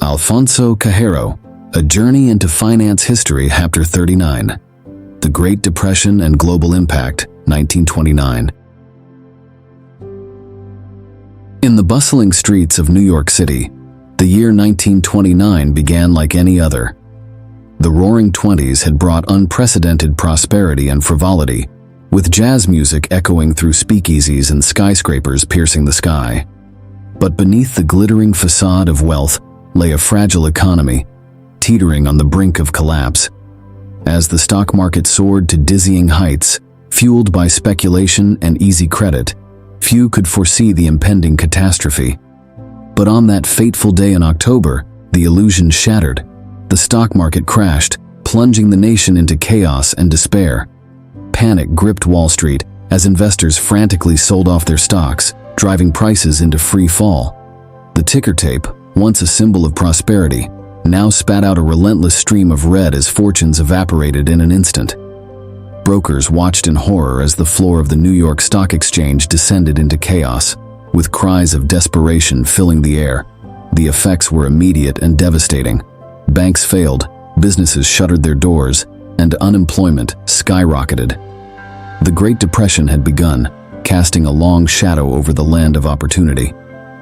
Alfonso Cahero, A Journey into Finance History, Chapter 39. The Great Depression and Global Impact, 1929. In the bustling streets of New York City, the year 1929 began like any other. The Roaring Twenties had brought unprecedented prosperity and frivolity, with jazz music echoing through speakeasies and skyscrapers piercing the sky. But beneath the glittering facade of wealth lay a fragile economy, teetering on the brink of collapse. As the stock market soared to dizzying heights, fueled by speculation and easy credit, few could foresee the impending catastrophe. But on that fateful day in October, the illusion shattered. The stock market crashed, plunging the nation into chaos and despair. Panic gripped Wall Street as investors frantically sold off their stocks, driving prices into free fall. The ticker tape, once a symbol of prosperity, now spat out a relentless stream of red as fortunes evaporated in an instant. Brokers watched in horror as the floor of the New York Stock Exchange descended into chaos, with cries of desperation filling the air. The effects were immediate and devastating. Banks failed, businesses shuttered their doors, and unemployment skyrocketed. The Great Depression had begun, casting a long shadow over the land of opportunity.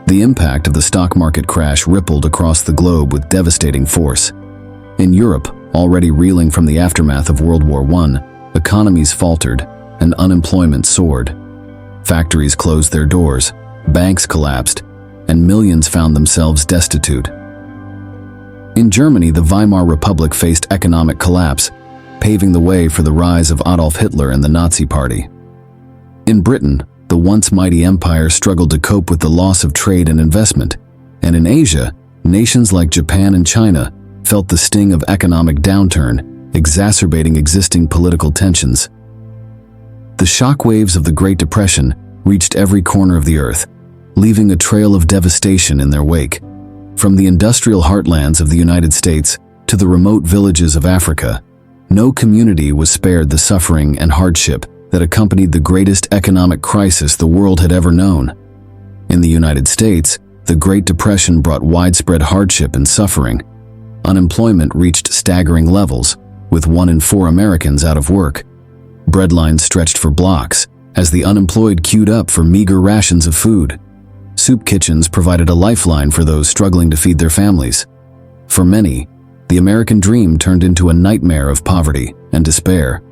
The impact of the stock market crash rippled across the globe with devastating force. In Europe, already reeling from the aftermath of World War I, economies faltered and unemployment soared. Factories closed their doors, banks collapsed, and millions found themselves destitute. In Germany, the Weimar Republic faced economic collapse, paving the way for the rise of Adolf Hitler and the Nazi Party. In Britain, the once mighty empire struggled to cope with the loss of trade and investment, and in Asia, nations like Japan and China felt the sting of economic downturn, exacerbating existing political tensions. The shockwaves of the Great Depression reached every corner of the earth, leaving a trail of devastation in their wake. From the industrial heartlands of the United States to the remote villages of Africa, no community was spared the suffering and hardship that accompanied the greatest economic crisis the world had ever known. In the United States, the Great Depression brought widespread hardship and suffering. Unemployment reached staggering levels, with 1 in 4 Americans out of work. Breadlines stretched for blocks as the unemployed queued up for meager rations of food. Soup kitchens provided a lifeline for those struggling to feed their families. For many, the American dream turned into a nightmare of poverty and despair.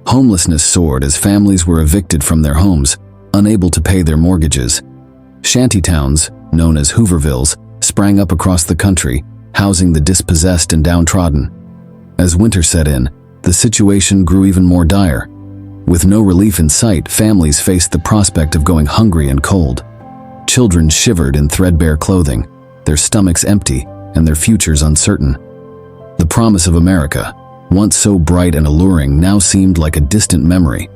Homelessness soared as families were evicted from their homes, unable to pay their mortgages. Shantytowns, known as Hoovervilles, sprang up across the country, housing the dispossessed and downtrodden. As winter set in, the situation grew even more dire. With no relief in sight, families faced the prospect of going hungry and cold. Children shivered in threadbare clothing, their stomachs empty and their futures uncertain. The promise of America, once so bright and alluring, now seemed like a distant memory.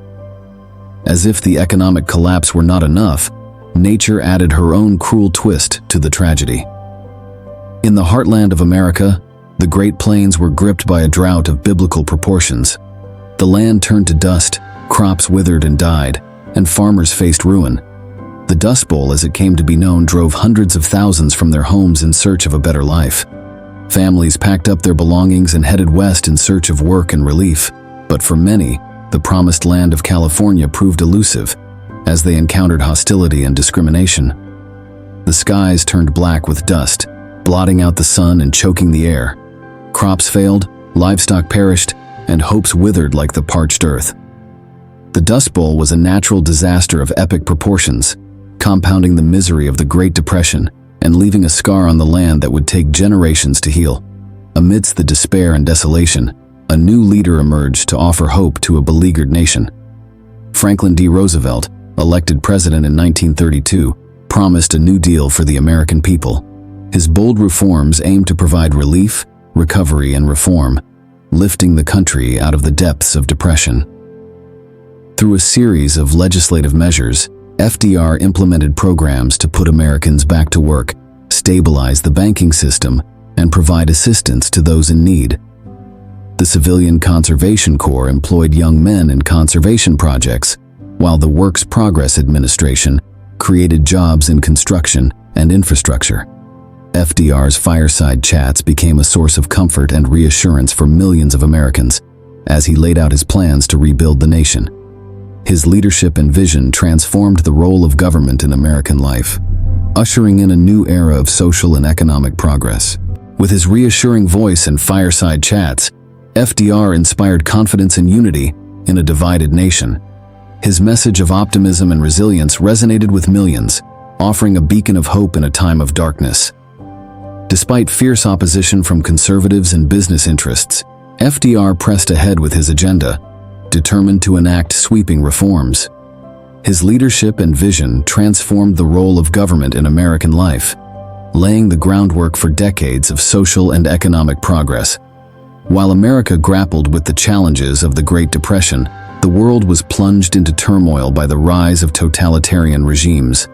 As if the economic collapse were not enough, nature added her own cruel twist to the tragedy. In the heartland of America, the Great Plains were gripped by a drought of biblical proportions. The land turned to dust, crops withered and died, and farmers faced ruin. The Dust Bowl, as it came to be known, drove hundreds of thousands from their homes in search of a better life. Families packed up their belongings and headed west in search of work and relief. But for many, the promised land of California proved elusive, as they encountered hostility and discrimination. The skies turned black with dust, blotting out the sun and choking the air. Crops failed, livestock perished, and hopes withered like the parched earth. The Dust Bowl was a natural disaster of epic proportions, compounding the misery of the Great Depression and leaving a scar on the land that would take generations to heal. Amidst the despair and desolation, a new leader emerged to offer hope to a beleaguered nation. Franklin D. Roosevelt, elected president in 1932, promised a new deal for the American people. His bold reforms aimed to provide relief, recovery, and reform, lifting the country out of the depths of depression. Through a series of legislative measures, FDR implemented programs to put Americans back to work, stabilize the banking system, and provide assistance to those in need. The Civilian Conservation Corps employed young men in conservation projects, while the Works Progress Administration created jobs in construction and infrastructure. FDR's fireside chats became a source of comfort and reassurance for millions of Americans as he laid out his plans to rebuild the nation. His leadership and vision transformed the role of government in American life, ushering in a new era of social and economic progress. With his reassuring voice and fireside chats, FDR inspired confidence and unity in a divided nation. His message of optimism and resilience resonated with millions, offering a beacon of hope in a time of darkness. Despite fierce opposition from conservatives and business interests, FDR pressed ahead with his agenda, determined to enact sweeping reforms. His leadership and vision transformed the role of government in American life, laying the groundwork for decades of social and economic progress. While America grappled with the challenges of the Great Depression, the world was plunged into turmoil by the rise of totalitarian regimes.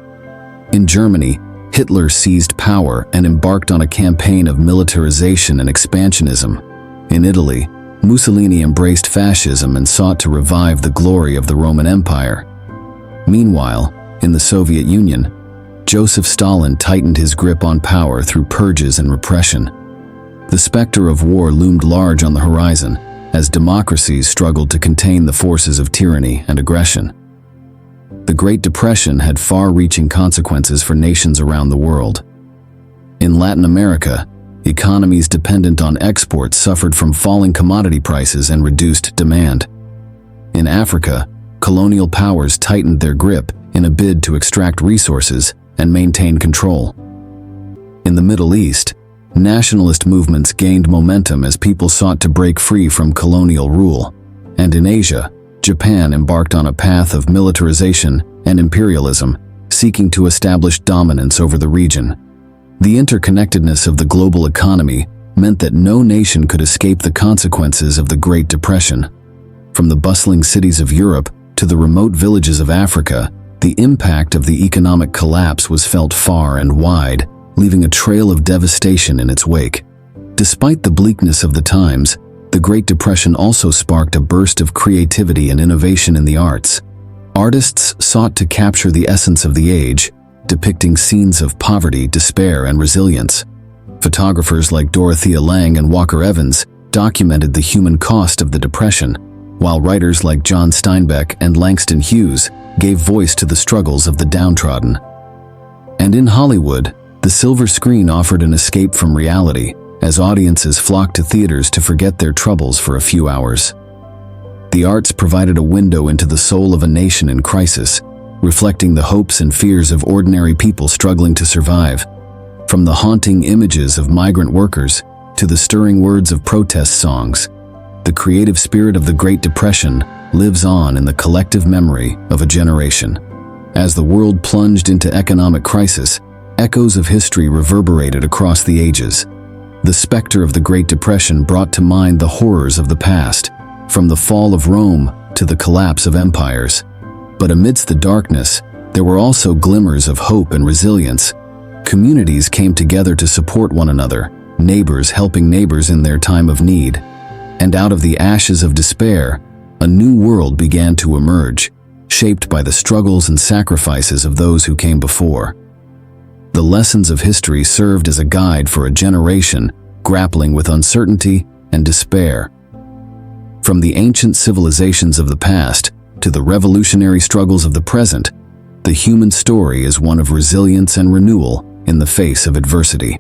In Germany, Hitler seized power and embarked on a campaign of militarization and expansionism. In Italy, Mussolini embraced fascism and sought to revive the glory of the Roman Empire. Meanwhile, in the Soviet Union, Joseph Stalin tightened his grip on power through purges and repression. The specter of war loomed large on the horizon as democracies struggled to contain the forces of tyranny and aggression. The Great Depression had far-reaching consequences for nations around the world. In Latin America, economies dependent on exports suffered from falling commodity prices and reduced demand. In Africa, colonial powers tightened their grip in a bid to extract resources and maintain control. In the Middle East, nationalist movements gained momentum as people sought to break free from colonial rule. And in Asia, Japan embarked on a path of militarization and imperialism, seeking to establish dominance over the region. The interconnectedness of the global economy meant that no nation could escape the consequences of the Great Depression. From the bustling cities of Europe to the remote villages of Africa, the impact of the economic collapse was felt far and wide, leaving a trail of devastation in its wake. Despite the bleakness of the times, the Great Depression also sparked a burst of creativity and innovation in the arts. Artists sought to capture the essence of the age, depicting scenes of poverty, despair, and resilience. Photographers like Dorothea Lange and Walker Evans documented the human cost of the Depression, while writers like John Steinbeck and Langston Hughes gave voice to the struggles of the downtrodden. And in Hollywood, the silver screen offered an escape from reality, as audiences flocked to theaters to forget their troubles for a few hours. The arts provided a window into the soul of a nation in crisis, reflecting the hopes and fears of ordinary people struggling to survive. From the haunting images of migrant workers to the stirring words of protest songs, the creative spirit of the Great Depression lives on in the collective memory of a generation. As the world plunged into economic crisis, echoes of history reverberated across the ages. The specter of the Great Depression brought to mind the horrors of the past, from the fall of Rome to the collapse of empires. But amidst the darkness, there were also glimmers of hope and resilience. Communities came together to support one another, neighbors helping neighbors in their time of need. And out of the ashes of despair, a new world began to emerge, shaped by the struggles and sacrifices of those who came before. The lessons of history served as a guide for a generation grappling with uncertainty and despair. From the ancient civilizations of the past to the revolutionary struggles of the present, the human story is one of resilience and renewal in the face of adversity.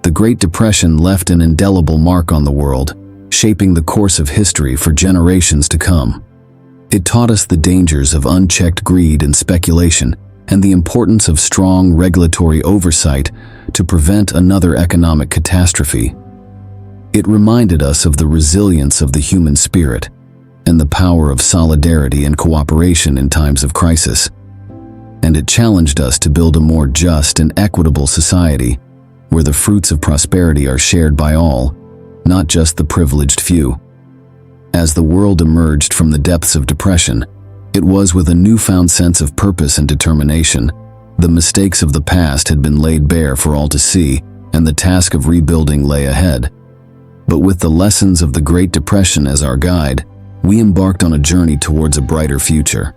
The Great Depression left an indelible mark on the world, shaping the course of history for generations to come. It taught us the dangers of unchecked greed and speculation, and the importance of strong regulatory oversight to prevent another economic catastrophe. It reminded us of the resilience of the human spirit and the power of solidarity and cooperation in times of crisis. And it challenged us to build a more just and equitable society where the fruits of prosperity are shared by all, not just the privileged few. As the world emerged from the depths of depression, it was with a newfound sense of purpose and determination. The mistakes of the past had been laid bare for all to see, and the task of rebuilding lay ahead. But with the lessons of the Great Depression as our guide, we embarked on a journey towards a brighter future.